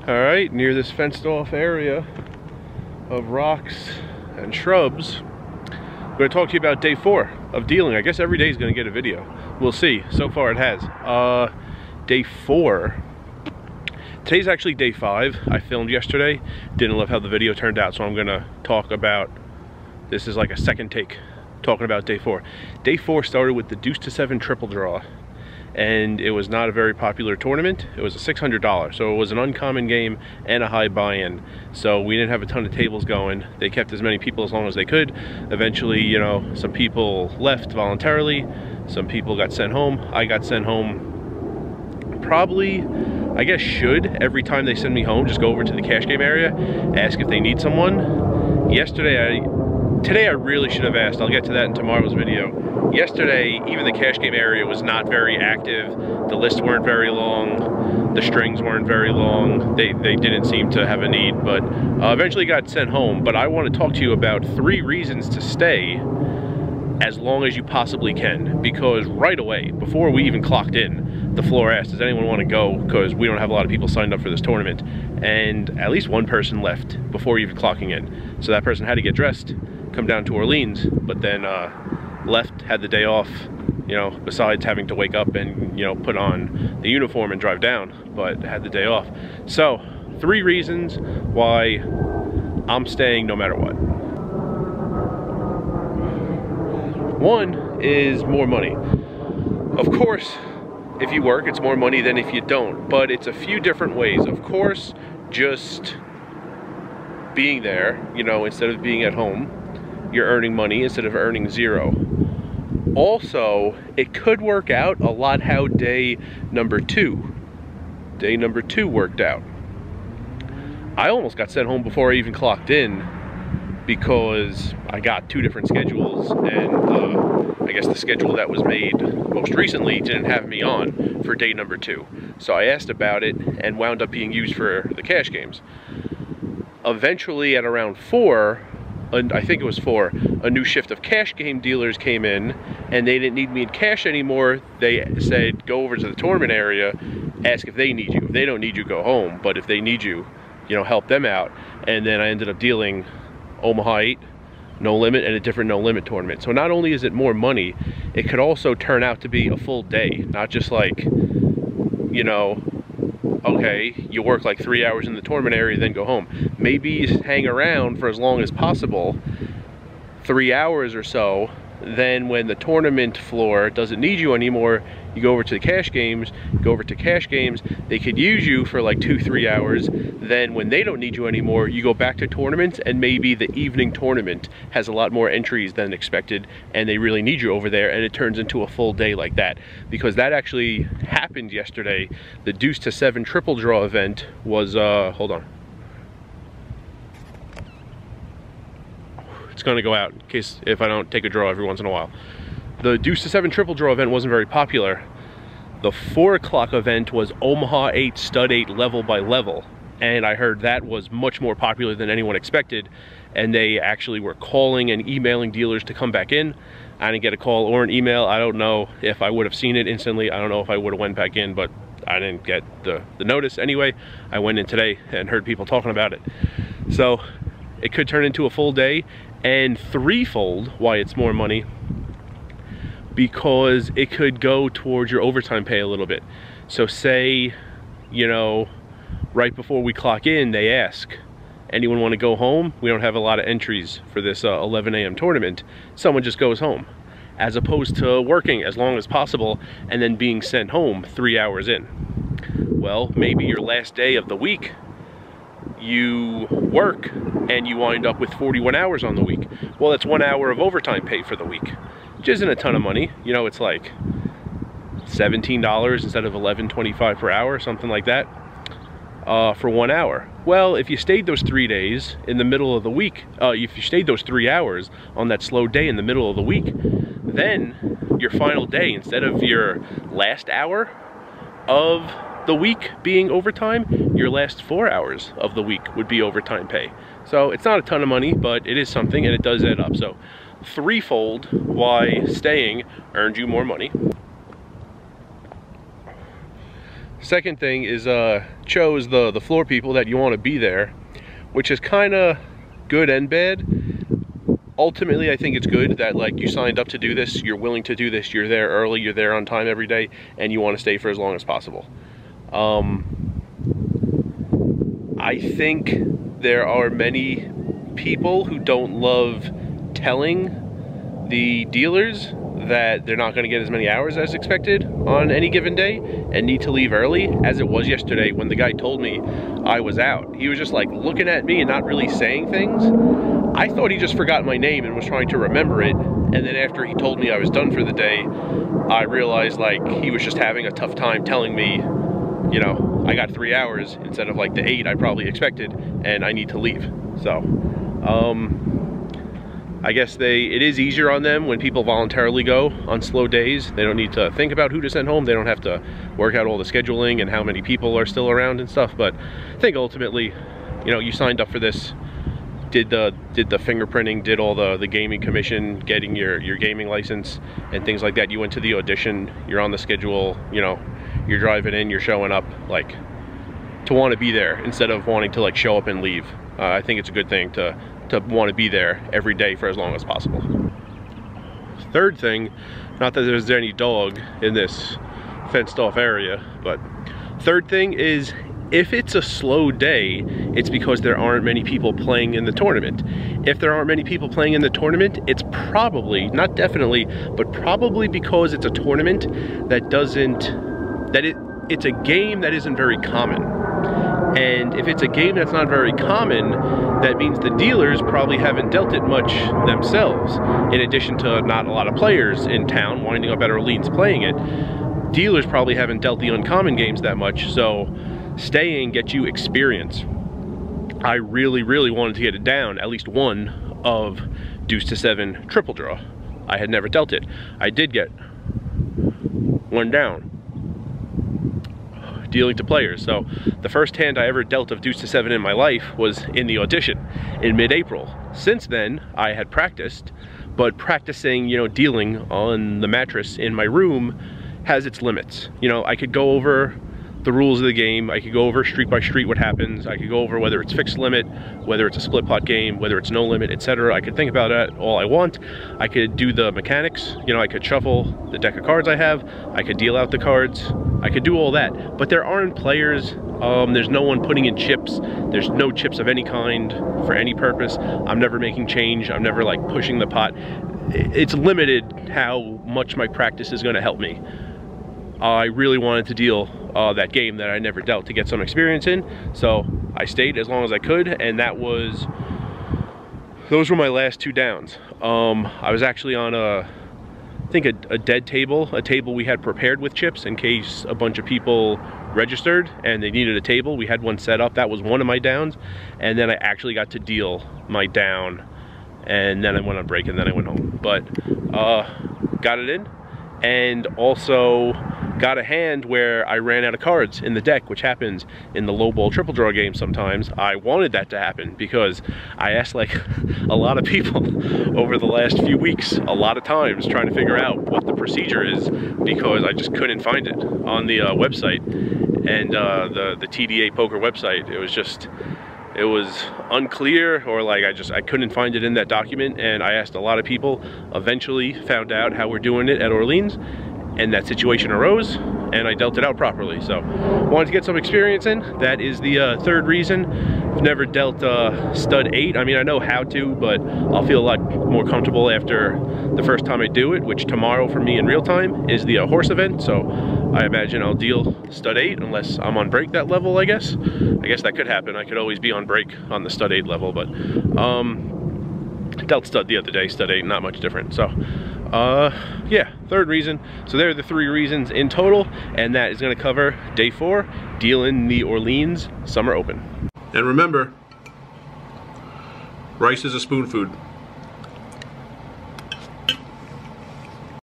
All right, near this fenced off area of rocks and shrubs, I'm going to talk to you about day 4 of dealing. I guess every day is going to get a video. We'll see. So far it has. Day 4. Today's actually day 5. I filmed yesterday. Didn't love how the video turned out, so I'm going to talk about, this is like a second take, talking about day 4. Day 4 started with the deuce to 7 triple draw. And it was not a very popular tournament. It was a $600, so it was an uncommon game and a high buy-in. So we didn't have a ton of tables going. They kept as many people as long as they could. Eventually, you know, some people left voluntarily. Some people got sent home. I got sent home probably, I guess every time they send me home, just go over to the cash game area, ask if they need someone. Today I really should have asked. I'll get to that in tomorrow's video. Yesterday, even the cash game area was not very active. The lists weren't very long. The strings weren't very long. They didn't seem to have a need, but eventually got sent home. But I want to talk to you about 3 reasons to stay as long as you possibly can. Because right away, before we even clocked in, the floor asked, does anyone want to go? Because we don't have a lot of people signed up for this tournament. And at least one person left before even clocking in. So that person had to get dressed, come down to Orleans, but then left, had the day off, you know, besides having to wake up and, you know, put on the uniform and drive down, but had the day off. So 3 reasons why I'm staying no matter what. 1 is more money. Of course, if you work, it's more money than if you don't, but it's a few different ways. Of course, just being there, you know, instead of being at home, you're earning money instead of earning 0. Also, it could work out a lot how day number 2 worked out. I almost got sent home before I even clocked in because I got 2 different schedules, and I guess the schedule that was made most recently didn't have me on for day number 2. So I asked about it and wound up being used for the cash games. Eventually at around 4, I think it was 4, a new shift of cash game dealers came in, and they didn't need me in cash anymore. They said, go over to the tournament area, ask if they need you. If they don't need you, go home. But if they need you, you know, help them out. And then I ended up dealing Omaha 8, no limit, and a different no limit tournament. So not only is it more money, it could also turn out to be a full day, not just like, you know, okay, you work like 3 hours in the tournament area, then go home. Maybe you hang around for as long as possible, 3 hours or so. Then when the tournament floor doesn't need you anymore, you go over to the cash games, they could use you for like 2-3 hours. Then when they don't need you anymore, you go back to tournaments, and maybe the evening tournament has a lot more entries than expected, and they really need you over there, and it turns into a full day like that. Because that actually happened yesterday. The deuce to 7 triple draw event was, hold on. It's gonna go out in case if I don't take a draw every once in a while. The deuce to 7 triple draw event wasn't very popular. The 4 o'clock event was Omaha 8 stud 8 level by level, and I heard that was much more popular than anyone expected, and they actually were calling and emailing dealers to come back in. I didn't get a call or an email. I don't know if I would have seen it instantly. I don't know if I would have went back in, but I didn't get the notice anyway. I went in today and heard people talking about it. So it could turn into a full day. And 3-fold why it's more money, because it could go towards your overtime pay a little bit. So say, you know, right before we clock in, they ask, anyone want to go home? We don't have a lot of entries for this 11 a.m. tournament. Someone just goes home, as opposed to working as long as possible and then being sent home 3 hours in. Well, maybe your last day of the week, you work and you wind up with 41 hours on the week. Well, that's 1 hour of overtime pay for the week, which isn't a ton of money. You know, it's like $17 instead of $11.25 per hour, something like that, for 1 hour. Well, if you stayed those 3 days in the middle of the week, if you stayed those 3 hours on that slow day in the middle of the week, then your final day, instead of your last hour of the week being overtime, your last 4 hours of the week would be overtime pay. So it's not a ton of money, but it is something, and it does add up. So 3-fold why staying earned you more money. Second thing is chose the floor people that you want to be there, which is kind of good and bad. Ultimately, I think it's good that, like, you signed up to do this, you're willing to do this, you're there early, you're there on time every day, and you want to stay for as long as possible. I think there are many people who don't love telling the dealers that they're not going to get as many hours as expected on any given day and need to leave early, as it was yesterday when the guy told me I was out. He was just like looking at me and not really saying things. I thought he just forgot my name and was trying to remember it, and then after he told me I was done for the day, I realized like he was just having a tough time telling me, you know, I got 3 hours instead of like the 8 I probably expected, and I need to leave. So I guess it is easier on them when people voluntarily go on slow days. They don't need to think about who to send home. They don't have to work out all the scheduling and how many people are still around and stuff. But I think ultimately, you know, you signed up for this, did the fingerprinting, did all the gaming commission, getting your gaming license and things like that. You went to the audition, you're on the schedule, you know, you're driving in, you're showing up, like, to want to be there instead of wanting to like show up and leave. I think it's a good thing to want to be there every day for as long as possible. Third thing, not that there's any dog in this fenced off area, but third thing is, if it's a slow day, it's because there aren't many people playing in the tournament. If there aren't many people playing in the tournament, it's probably, not definitely, but probably because it's a tournament that it's a game that isn't very common. And if it's a game that's not very common, that means the dealers probably haven't dealt it much themselves. In addition to not a lot of players in town winding up at Orleans playing it, dealers probably haven't dealt the uncommon games that much, so staying gets you experience. I really, really wanted to get it down, at least one of deuce to 7 triple draw. I had never dealt it. I did get one down, dealing to players. So the first hand I ever dealt of deuce to 7 in my life was in the audition in mid-April. Since then, I had practiced, but practicing, you know, dealing on the mattress in my room has its limits. You know, I could go over the rules of the game, I could go over street by street what happens, I could go over whether it's fixed limit, whether it's a split pot game, whether it's no limit, etc. I could think about that all I want. I could do the mechanics, you know, I could shuffle the deck of cards I have, I could deal out the cards, I could do all that, but there aren't players, there's no one putting in chips, there's no chips of any kind for any purpose. I'm never making change, I'm never like pushing the pot. It's limited how much my practice is going to help me. I really wanted to deal that game that I never dealt to get some experience in, so I stayed as long as I could, and those were my last 2 downs. I was actually on I think a dead table, a table we had prepared with chips in case a bunch of people registered and they needed a table. We had one set up. That was one of my downs, and then I actually got to deal my down, and then I went on break, and then I went home. But got it in, and also got a hand where I ran out of cards in the deck, which happens in the low ball triple draw game sometimes. I wanted that to happen because I asked like a lot of people over the last few weeks, a lot of times, trying to figure out what the procedure is, because I just couldn't find it on the website, and the TDA poker website. It was unclear, or like I couldn't find it in that document, and I asked a lot of people, eventually found out how we're doing it at Orleans, and that situation arose, and I dealt it out properly. So wanted to get some experience in. That is the third reason. I've never dealt stud 8. I mean, I know how to, but I'll feel a lot more comfortable after the first time I do it, which tomorrow for me in real time is the horse event. So I imagine I'll deal stud 8 unless I'm on break that level, I guess. I guess that could happen. I could always be on break on the stud 8 level, but dealt stud the other day, stud 8, not much different. So yeah, third reason. So there are the 3 reasons in total, and that is going to cover day 4, dealing the Orleans Summer Open. And remember, rice is a spoon food.